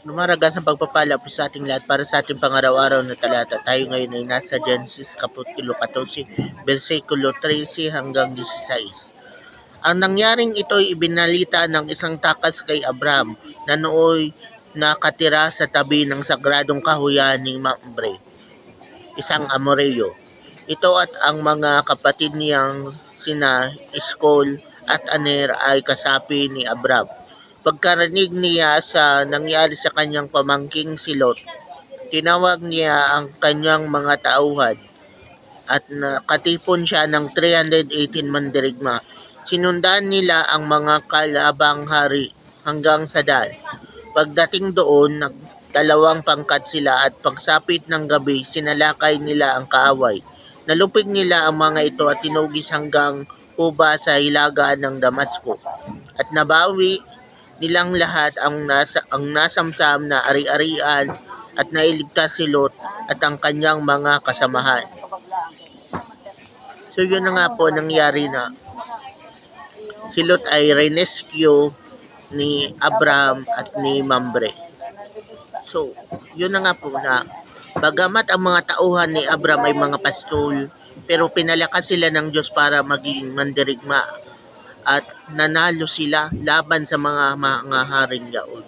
Lumaragas ang pagpapala po sa ating lahat para sa ating pangaraw-araw na talata. Tayo ngayon ay nasa Genesis Kapitulo 14, versikulo 13 hanggang 16. Ang nangyaring ito ay ibinalita ng isang takas kay Abraham na nooy nakatira sa tabi ng sagradong kahuyan ni Mamre, isang Amoreo. Ito at ang mga kapatid niyang sina Eskol at Aner ay kasapi ni Abraham. Pagkarinig niya sa nangyari sa kanyang pamangking si Lot, tinawag niya ang kanyang mga tauhan at nakatipon siya ng 318 mandirigma. Sinundan nila ang mga kalabang hari hanggang sa Dan. Pagdating doon, nagdalawang pangkat sila at pagsapit ng gabi, sinalakay nila ang kaaway. Nalupig nila ang mga ito at tinugis hanggang Huba sa hilagaan ng Damasco. At nabawi nilang lahat ang nasamsam na ari-arian at nailigtas si Lot at ang kanyang mga kasamahan. So yun na nga po nangyari na si Lot ay rescue ni Abraham at ni Mamre. So yun na nga po na bagamat ang mga tauhan ni Abraham ay mga pastol, pero pinalakas sila ng Diyos para maging mandirigma at nanalo sila laban sa mga haring yaon.